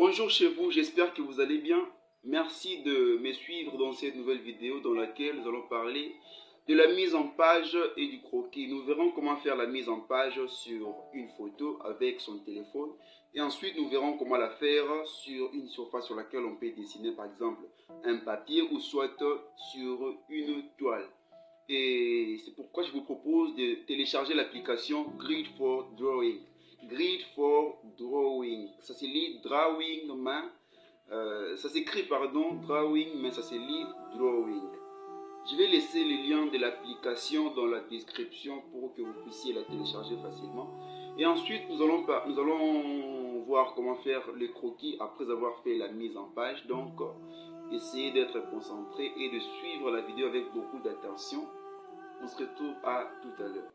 Bonjour chez vous, j'espère que vous allez bien. Merci de me suivre dans cette nouvelle vidéo dans laquelle nous allons parler de la mise en page et du croquis. Nous verrons comment faire la mise en page sur une photo avec son téléphone. Et ensuite, nous verrons comment la faire sur une surface sur laquelle on peut dessiner par exemple un papier ou soit sur une toile. Et c'est pourquoi je vous propose de télécharger l'application Grid for Drawing. Grid for Drawing. Ça se lit Drawing, mais ça s'écrit pardon, Drawing, mais ça se lit Drawing. Je vais laisser le lien de l'application dans la description pour que vous puissiez la télécharger facilement. Et ensuite, nous allons voir comment faire le croquis après avoir fait la mise en page. Donc, essayez d'être concentré et de suivre la vidéo avec beaucoup d'attention. On se retrouve à tout à l'heure.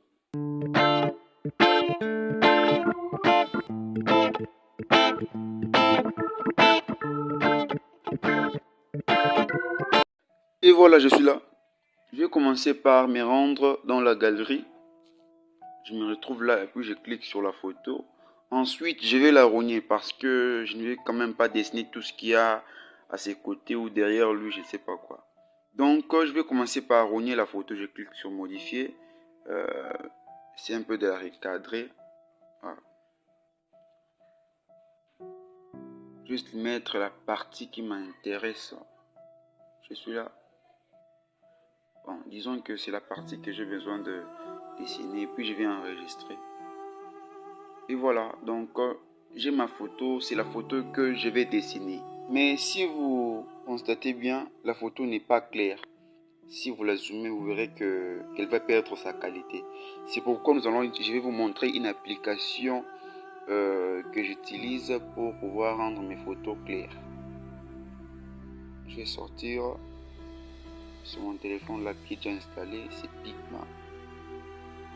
Et voilà, je suis là. Je vais commencer par me rendre dans la galerie. Je me retrouve là et puis je clique sur la photo. Ensuite, je vais la rogner parce que je ne vais quand même pas dessiner tout ce qu'il y a à ses côtés ou derrière lui, je ne sais pas quoi. Donc, je vais commencer par rogner la photo. Je clique sur modifier. C'est un peu de la recadrer. Voilà. Juste mettre la partie qui m'intéresse. Je suis là. Bon, disons que c'est la partie que j'ai besoin de dessiner. Puis je vais enregistrer. Et voilà. Donc, j'ai ma photo. C'est la photo que je vais dessiner. Mais si vous constatez bien, la photo n'est pas claire. Si vous la zoomez, vous verrez qu'elle va perdre sa qualité. C'est pourquoi je vais vous montrer une application que j'utilise pour pouvoir rendre mes photos claires. Je vais sortir sur mon téléphone là qui est déjà installé, c'est Pigma.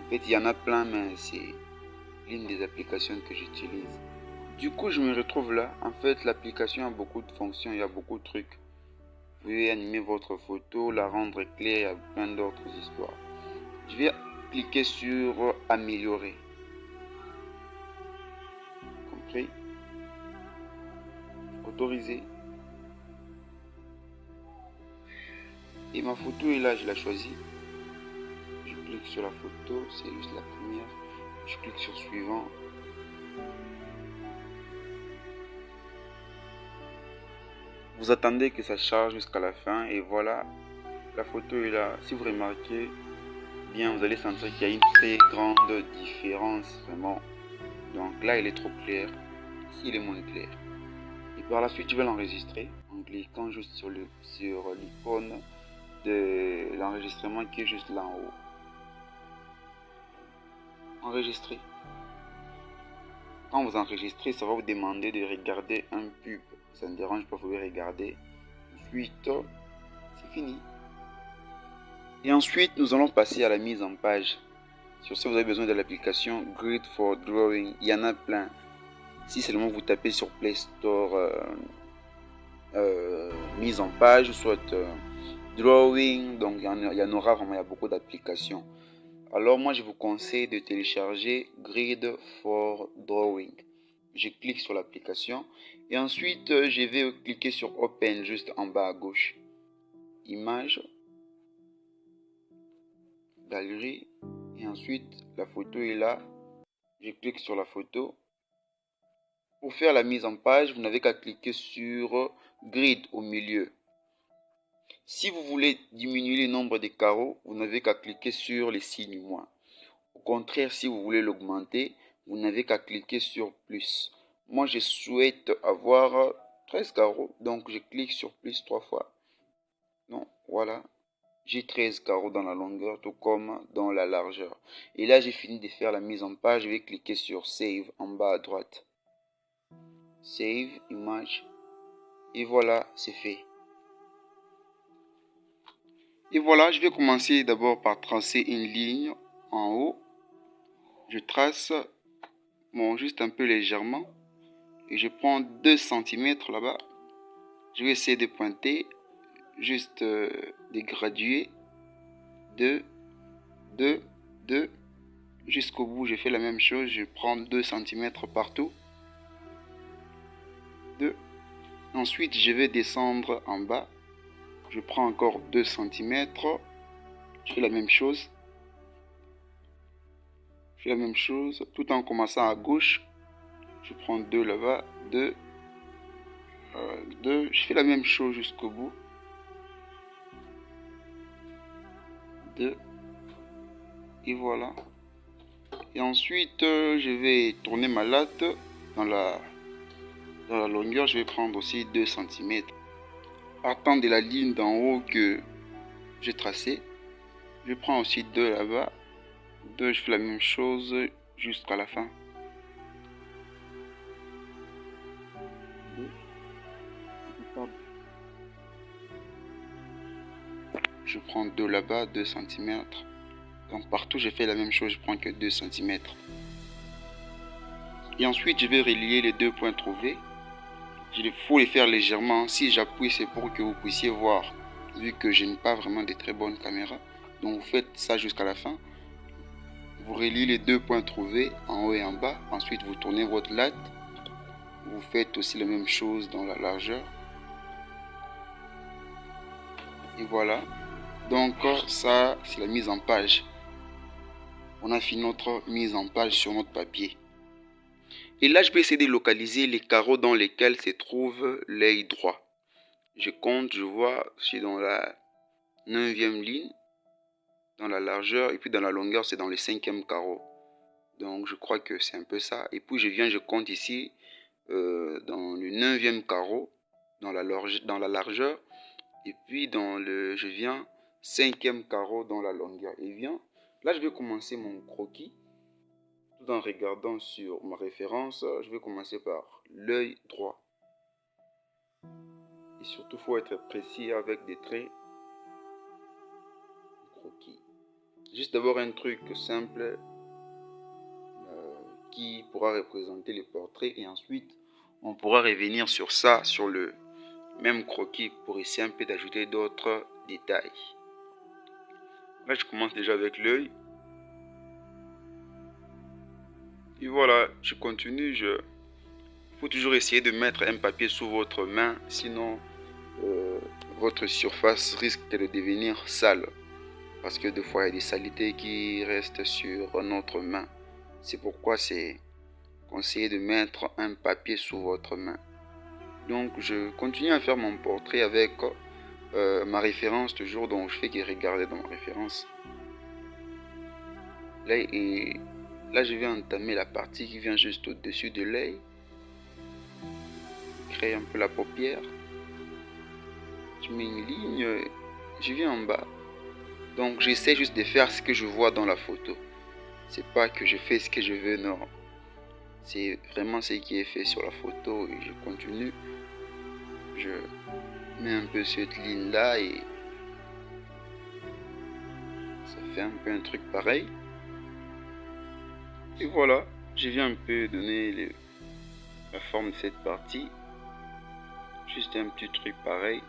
En fait, il y en a plein, mais c'est l'une des applications que j'utilise. Du coup, je me retrouve là. En fait, l'application a beaucoup de fonctions, il y a beaucoup de trucs. Vous pouvez animer votre photo, la rendre claire, il y a plein d'autres histoires. Je vais cliquer sur améliorer. Compris? Autoriser. Et ma photo est là, je l'ai choisie. Je clique sur la photo, c'est juste la première. Je clique sur suivant. Vous attendez que ça charge jusqu'à la fin et voilà, la photo est là. Si vous remarquez bien, vous allez sentir qu'il y a une très grande différence vraiment. Donc là, il est trop clair. Ici, il est moins clair. Et par la suite, je vais l'enregistrer en cliquant juste sur l'icône de l'enregistrement qui est juste là en haut. Enregistrer. Quand vous enregistrez, ça va vous demander de regarder un pub. Ça ne dérange pas, vous pouvez regarder. Ensuite, c'est fini. Et ensuite, nous allons passer à la mise en page. Sur ce, vous avez besoin de l'application Grid for Drawing. Il y en a plein. Si seulement vous tapez sur Play Store mise en page, soit Drawing, donc il y en aura vraiment, il y a beaucoup d'applications. Alors moi, je vous conseille de télécharger Grid for Drawing. Je clique sur l'application et ensuite, je vais cliquer sur Open juste en bas à gauche. Image, galerie, et ensuite, la photo est là. Je clique sur la photo. Pour faire la mise en page, vous n'avez qu'à cliquer sur Grid au milieu. Si vous voulez diminuer le nombre de carreaux, vous n'avez qu'à cliquer sur les signes moins. Au contraire, si vous voulez l'augmenter, vous n'avez qu'à cliquer sur plus. Moi, je souhaite avoir 13 carreaux, donc je clique sur plus 3 fois. Non, voilà. J'ai 13 carreaux dans la longueur, tout comme dans la largeur. Et là, j'ai fini de faire la mise en page. Je vais cliquer sur Save en bas à droite. Save, image. Et voilà, c'est fait. Et voilà, je vais commencer d'abord par tracer une ligne en haut. Je trace, bon, juste un peu légèrement. Et je prends 2 cm là-bas. Je vais essayer de pointer, juste de graduer. 2, 2, 2. Jusqu'au bout, je fais la même chose. Je prends 2 cm partout. 2. Ensuite, je vais descendre en bas. Je prends encore 2 cm. Je fais la même chose. Je fais la même chose tout en commençant à gauche. Je prends 2 là-bas. 2. 2. Je fais la même chose jusqu'au bout. 2. Et voilà. Et ensuite, je vais tourner ma latte dans la longueur. Je vais prendre aussi 2 cm. Partant de la ligne d'en haut que j'ai tracée, je prends aussi 2 là-bas. 2, je fais la même chose jusqu'à la fin. 2. Je prends 2 là-bas, 2 cm. Donc partout, je fais la même chose, je prends que 2 cm. Et ensuite, je vais relier les 2 points trouvés. Il faut les faire légèrement. Si j'appuie, c'est pour que vous puissiez voir, vu que je n'ai pas vraiment de très bonnes caméras. Donc vous faites ça jusqu'à la fin. Vous reliez les 2 points trouvés en haut et en bas. Ensuite, vous tournez votre latte. Vous faites aussi la même chose dans la largeur. Et voilà. Donc ça, c'est la mise en page. On a fini notre mise en page sur notre papier. Et là, je vais essayer de localiser les carreaux dans lesquels se trouve l'œil droit. Je compte, je vois, je suis dans la 9e ligne, dans la largeur, et puis dans la longueur, c'est dans le 5e carreau. Donc, je crois que c'est un peu ça. Et puis, je compte ici, dans le 9e carreau, dans la largeur, et puis je viens 5e carreau dans la longueur. Et bien, là, je vais commencer mon croquis. Tout en regardant sur ma référence, je vais commencer par l'œil droit. Et surtout, il faut être précis avec des traits. Croquis. Juste d'abord un truc simple qui pourra représenter les portraits. Et ensuite, on pourra revenir sur ça, sur le même croquis pour essayer un peu d'ajouter d'autres détails. Là, je commence déjà avec l'œil. Et voilà, je continue. Il faut toujours essayer de mettre un papier sous votre main, sinon votre surface risque de devenir sale. Parce que des fois, il y a des saletés qui restent sur notre main. C'est pourquoi c'est conseillé de mettre un papier sous votre main. Donc, je continue à faire mon portrait avec ma référence toujours. Donc, je fais que regarder dans ma référence. Là, je vais entamer la partie qui vient juste au-dessus de l'œil. Créer un peu la paupière. Je mets une ligne. Je viens en bas. Donc, j'essaie juste de faire ce que je vois dans la photo. C'est pas que je fais ce que je veux, non. C'est vraiment ce qui est fait sur la photo et je continue. Je mets un peu cette ligne là et ça fait un peu un truc pareil. Et voilà, je viens un peu donner la forme de cette partie. Juste un petit truc pareil.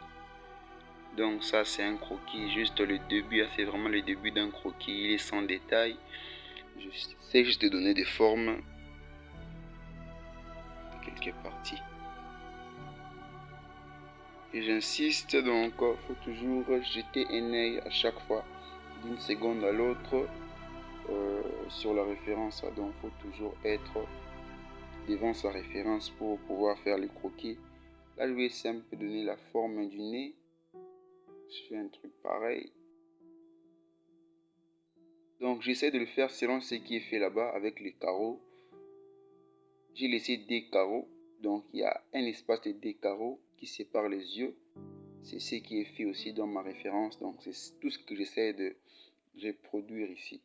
Donc ça c'est un croquis, juste le début, c'est vraiment le début d'un croquis, il est sans détail. J'essaie juste de donner des formes à quelques parties. Et j'insiste, donc il faut toujours jeter un œil à chaque fois, d'une seconde à l'autre, sur la référence. Donc il faut toujours être devant sa référence pour pouvoir faire le croquis. Là je vais essayer un peu de donner la forme du nez. Je fais un truc pareil. Donc j'essaie de le faire selon ce qui est fait là-bas avec les carreaux. J'ai laissé des carreaux. Donc il y a un espace de des carreaux qui sépare les yeux. C'est ce qui est fait aussi dans ma référence. Donc c'est tout ce que j'essaie de reproduire ici.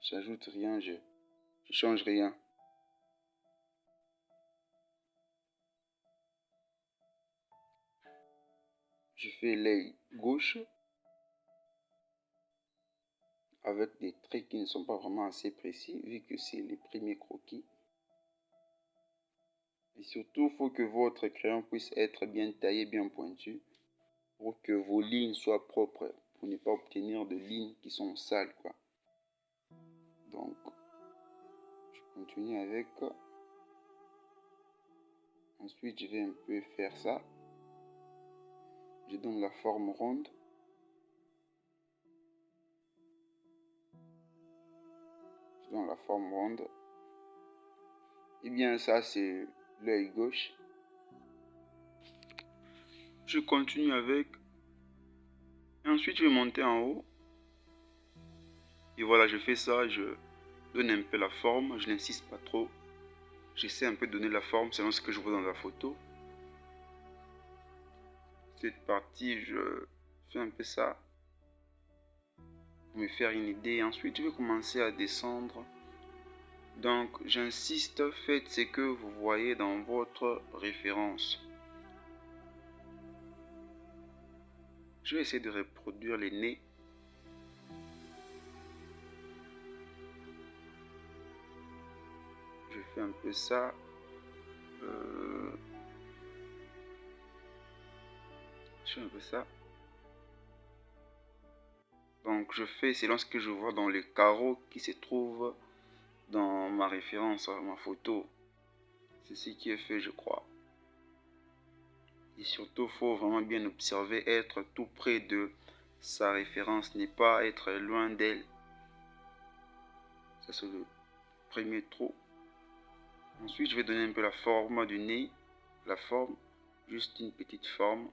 J'ajoute rien, je change rien. Je fais l'œil gauche avec des traits qui ne sont pas vraiment assez précis vu que c'est les premiers croquis. Et surtout, il faut que votre crayon puisse être bien taillé, bien pointu pour que vos lignes soient propres, pour ne pas obtenir de lignes qui sont sales, quoi. Donc, je continue avec Ensuite, je vais un peu faire ça. Je donne la forme ronde. Je donne la forme ronde. Et bien ça, c'est l'œil gauche. Je continue avec. Et ensuite, je vais monter en haut. Et voilà, je fais ça. Je donne un peu la forme. Je n'insiste pas trop. J'essaie un peu de donner la forme selon ce que je vois dans la photo. Cette partie, je fais un peu ça pour me faire une idée. Ensuite, je vais commencer à descendre. Donc, j'insiste, faites ce que vous voyez dans votre référence. Je vais essayer de reproduire les nez. Je fais un peu ça. Je fais un peu ça. Donc je fais selon ce que je vois dans les carreaux qui se trouvent dans ma référence, ma photo. C'est ce qui est fait, je crois. Et surtout, il faut vraiment bien observer, être tout près de sa référence, ne pas être loin d'elle. Ça c'est le premier trou. Ensuite, je vais donner un peu la forme du nez. La forme, juste une petite forme.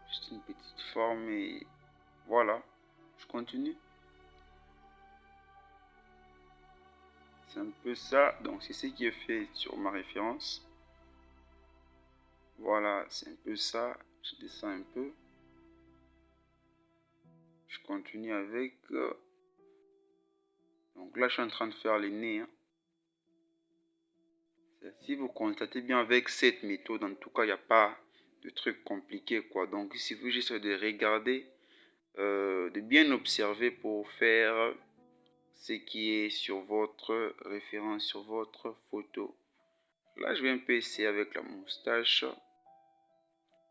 Juste une petite forme et voilà. Je continue. C'est un peu ça. Donc c'est ce qui est fait sur ma référence. Voilà, c'est un peu ça. Je descends un peu. Je continue avec. Donc là, je suis en train de faire les nez. Hein. Si vous constatez bien avec cette méthode, en tout cas, il n'y a pas de truc compliqué, quoi. Donc il suffit juste de regarder, de bien observer pour faire ce qui est sur votre référence, sur votre photo. Là, je vais un peu essayer avec la moustache.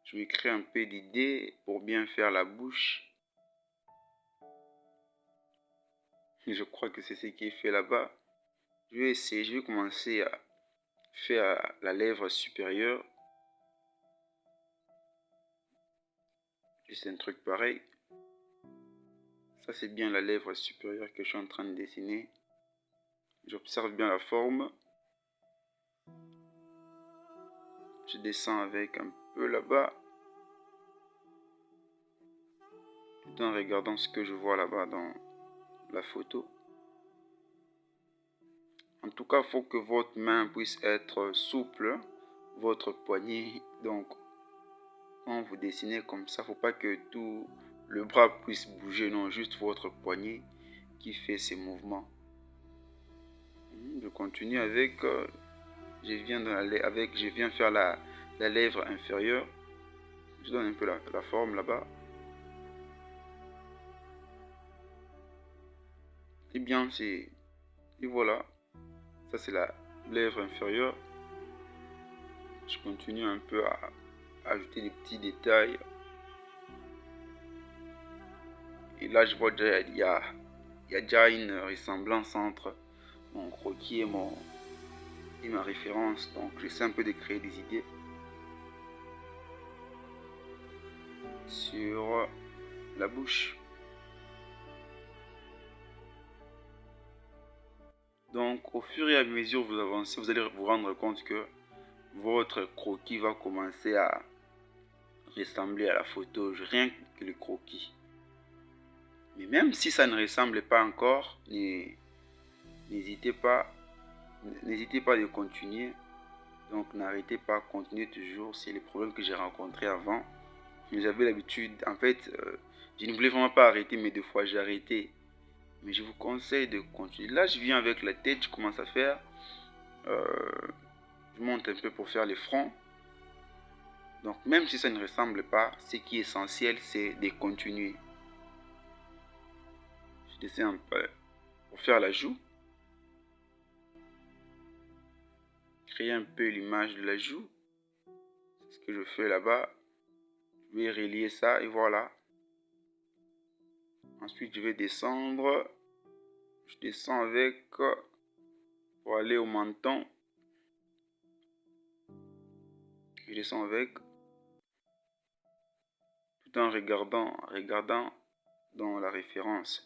Je vais créer un peu d'idées pour bien faire la bouche. Je crois que c'est ce qui est fait là-bas. Je vais essayer, je vais commencer à faire la lèvre supérieure. Juste un truc pareil. Ça, c'est bien la lèvre supérieure que je suis en train de dessiner. J'observe bien la forme. Je descends avec un peu là-bas. Tout en regardant ce que je vois là-bas dans la photo. En tout cas, il faut que votre main puisse être souple. Votre poignet. Donc, quand vous dessinez comme ça, il ne faut pas que tout le bras puisse bouger. Non, juste votre poignet qui fait ces mouvements. Je continue avec... je viens faire la lèvre inférieure. Je donne un peu la forme là-bas. Et bien, et voilà. Ça, c'est la lèvre inférieure. Je continue un peu à ajouter des petits détails. Et là, je vois déjà, il y a déjà une ressemblance entre mon croquis et ma référence. Donc, j'essaie un peu de créer des idées sur la bouche. Donc, au fur et à mesure que vous avancez, vous allez vous rendre compte que votre croquis va commencer à ressembler à la photo, rien que le croquis. Mais même si ça ne ressemble pas encore, n'hésitez pas de continuer. Donc n'arrêtez pas, continuez toujours. C'est les problèmes que j'ai rencontrés avant. J'avais l'habitude, en fait, je ne voulais vraiment pas arrêter, mais des fois j'ai arrêté. Mais je vous conseille de continuer. Là, je viens avec la tête, je commence à faire. Je monte un peu pour faire les fronts. Donc même si ça ne ressemble pas, ce qui est essentiel, c'est de continuer. Je dessine un peu pour faire la joue. Créer un peu l'image de la joue. C'est ce que je fais là-bas. Je vais relier ça et voilà. Ensuite, je vais descendre. Je descends avec pour aller au menton. Je descends avec, tout en regardant dans la référence.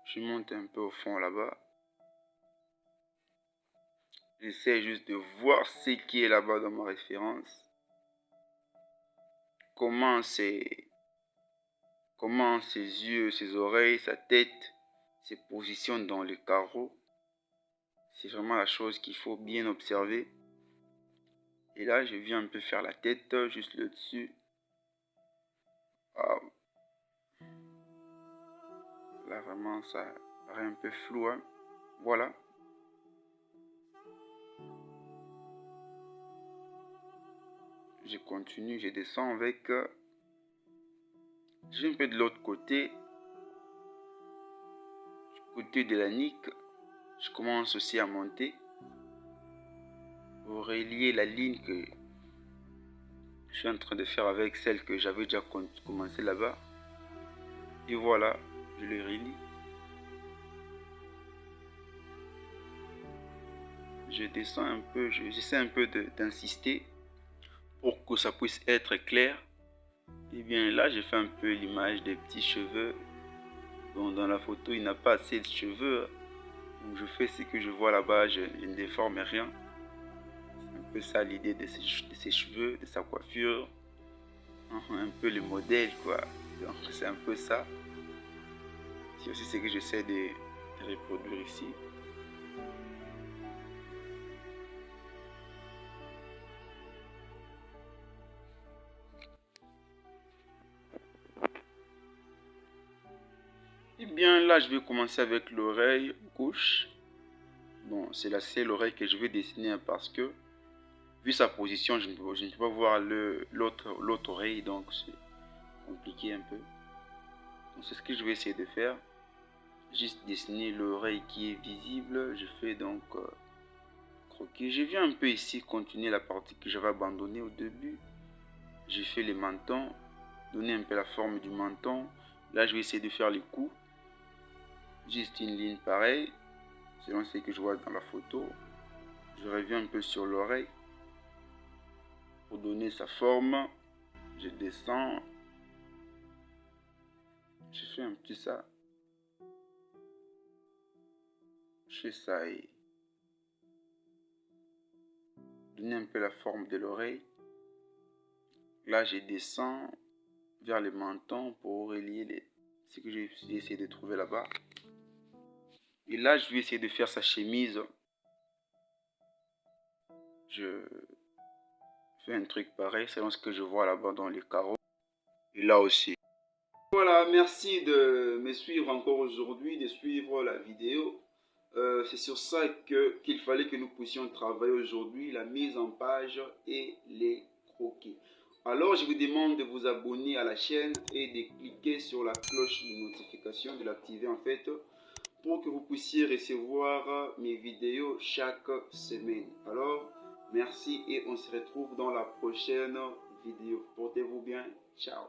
Je monte un peu au fond là-bas. J'essaie juste de voir ce qui est là-bas dans ma référence. Comment ses yeux, ses oreilles, sa tête se positionnent dans le carreau. C'est vraiment la chose qu'il faut bien observer. Et là, je viens un peu faire la tête, juste le dessus. Wow. Là, vraiment, ça paraît un peu flou, hein. Voilà. Je continue, je descends avec... je vais un peu de l'autre côté. Du côté de la nuque. Je commence aussi à monter. Pour relier la ligne que je suis en train de faire avec celle que j'avais déjà commencé là-bas. Et voilà, je le relie. Je descends un peu, j'essaie un peu d'insister pour que ça puisse être clair. Et bien là, j'ai fait un peu l'image des petits cheveux. Bon, dans la photo, il n'a pas assez de cheveux. Donc je fais ce que je vois là-bas, je ne déforme rien. C'est un peu ça l'idée de ses cheveux, de sa coiffure. Un peu le modèle, quoi. Donc c'est un peu ça. C'est aussi ce que j'essaie de reproduire ici. Et bien là, je vais commencer avec l'oreille gauche. Bon, c'est la seule oreille que je vais dessiner parce que, vu sa position, je ne peux pas voir l'autre oreille, donc c'est compliqué un peu. Donc c'est ce que je vais essayer de faire. Juste dessiner l'oreille qui est visible. Je fais donc croquis. Je viens un peu ici continuer la partie que j'avais abandonnée au début. J'ai fait les mentons, donner un peu la forme du menton. Là, je vais essayer de faire les coups. Juste une ligne pareille, selon ce que je vois dans la photo. Je reviens un peu sur l'oreille pour donner sa forme. Je descends. Je fais un petit ça. Je fais ça et donner un peu la forme de l'oreille. Là, je descends vers le menton pour relier ce que j'ai essayé de trouver là-bas. Et là, je vais essayer de faire sa chemise. Je fais un truc pareil selon ce que je vois là-bas dans les carreaux. Et là aussi. Voilà, merci de me suivre encore aujourd'hui, de suivre la vidéo. C'est sur ça qu'il fallait que nous puissions travailler aujourd'hui, la mise en page et les croquis. Alors, je vous demande de vous abonner à la chaîne et de cliquer sur la cloche de notification, de l'activer en fait, pour que vous puissiez recevoir mes vidéos chaque semaine. Alors, merci et on se retrouve dans la prochaine vidéo. Portez-vous bien. Ciao.